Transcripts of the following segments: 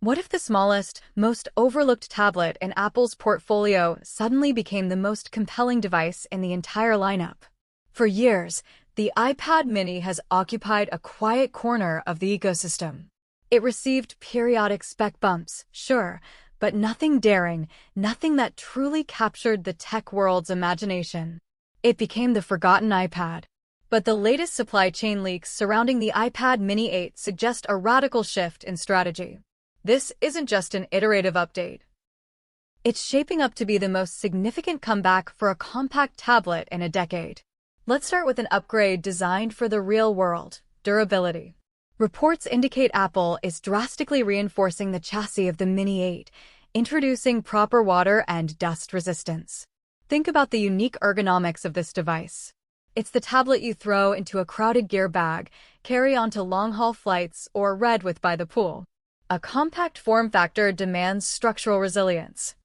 What if the smallest, most overlooked tablet in Apple's portfolio suddenly became the most compelling device in the entire lineup? For years, the iPad mini has occupied a quiet corner of the ecosystem. It received periodic spec bumps, sure, but nothing daring, nothing that truly captured the tech world's imagination. It became the forgotten iPad. But the latest supply chain leaks surrounding the iPad mini 8 suggest a radical shift in strategy. This isn't just an iterative update. It's shaping up to be the most significant comeback for a compact tablet in a decade. Let's start with an upgrade designed for the real world: durability. Reports indicate Apple is drastically reinforcing the chassis of the Mini 8, introducing proper water and dust resistance. Think about the unique ergonomics of this device. It's the tablet you throw into a crowded gear bag, carry onto long-haul flights, or read with by the pool. A compact form factor demands structural resilience.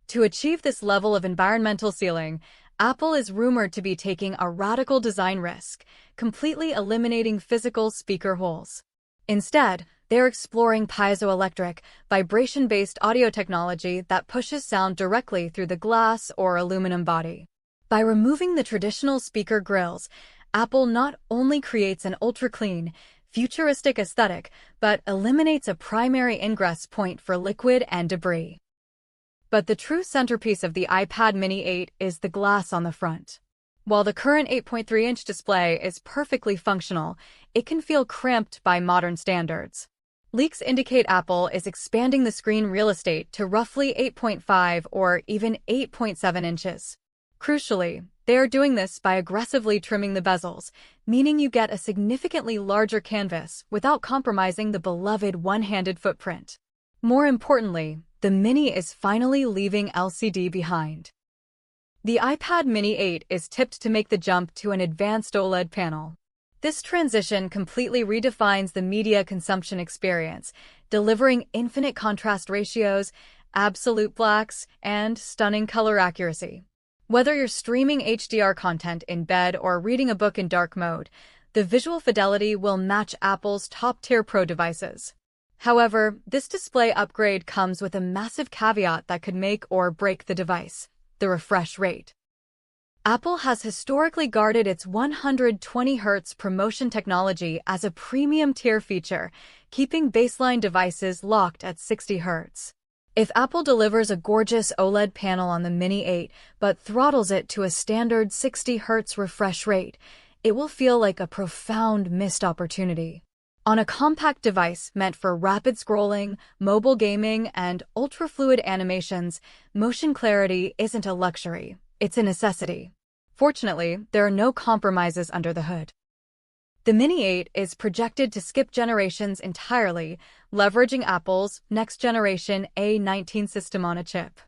To achieve this level of environmental sealing, Apple is rumored to be taking a radical design risk, completely eliminating physical speaker holes. Instead, they're exploring piezoelectric, vibration-based audio technology that pushes sound directly through the glass or aluminum body. By removing the traditional speaker grills, Apple not only creates an ultra-clean, futuristic aesthetic, but eliminates a primary ingress point for liquid and debris. But the true centerpiece of the iPad mini 8 is the glass on the front. While the current 8.3-inch display is perfectly functional, it can feel cramped by modern standards. Leaks indicate Apple is expanding the screen real estate to roughly 8.5 or even 8.7 inches. Crucially, they are doing this by aggressively trimming the bezels, meaning you get a significantly larger canvas without compromising the beloved one-handed footprint. More importantly, the Mini is finally leaving LCD behind. The iPad mini 8 is tipped to make the jump to an advanced OLED panel. This transition completely redefines the media consumption experience, delivering infinite contrast ratios, absolute blacks, and stunning color accuracy. Whether you're streaming HDR content in bed or reading a book in dark mode, the visual fidelity will match Apple's top-tier Pro devices. However, this display upgrade comes with a massive caveat that could make or break the device: the refresh rate. Apple has historically guarded its 120 Hz ProMotion technology as a premium-tier feature, keeping baseline devices locked at 60 Hz. If Apple delivers a gorgeous OLED panel on the Mini 8 but throttles it to a standard 60 Hz refresh rate, it will feel like a profound missed opportunity. On a compact device meant for rapid scrolling, mobile gaming, and ultra-fluid animations, motion clarity isn't a luxury, it's a necessity. Fortunately, there are no compromises under the hood. The Mini 8 is projected to skip generations entirely, leveraging Apple's next-generation A19 system on a chip.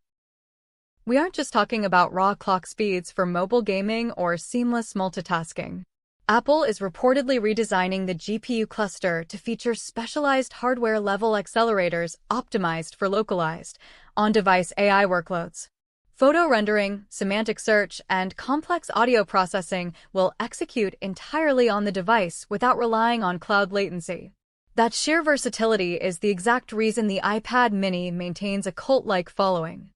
We aren't just talking about raw clock speeds for mobile gaming or seamless multitasking. Apple is reportedly redesigning the GPU cluster to feature specialized hardware-level accelerators optimized for localized, on-device AI workloads. Photo rendering, semantic search, and complex audio processing will execute entirely on the device without relying on cloud latency. That sheer versatility is the exact reason the iPad mini maintains a cult-like following.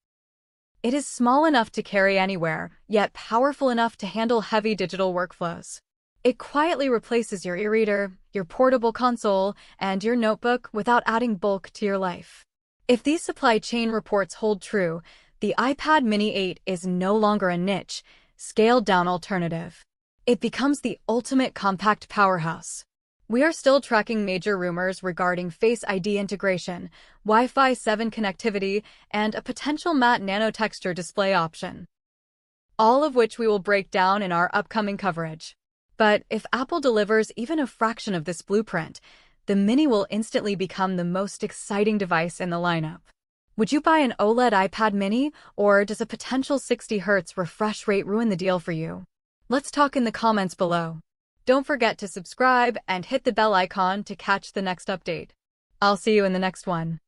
It is small enough to carry anywhere, yet powerful enough to handle heavy digital workflows. It quietly replaces your e-reader, your portable console, and your notebook without adding bulk to your life. If these supply chain reports hold true, the iPad mini 8 is no longer a niche, scaled-down alternative. It becomes the ultimate compact powerhouse. We are still tracking major rumors regarding Face ID integration, Wi-Fi 7 connectivity, and a potential matte nanotexture display option, all of which we will break down in our upcoming coverage. But if Apple delivers even a fraction of this blueprint, the Mini will instantly become the most exciting device in the lineup. Would you buy an OLED iPad mini, or does a potential 60 Hz refresh rate ruin the deal for you? Let's talk in the comments below. Don't forget to subscribe and hit the bell icon to catch the next update. I'll see you in the next one.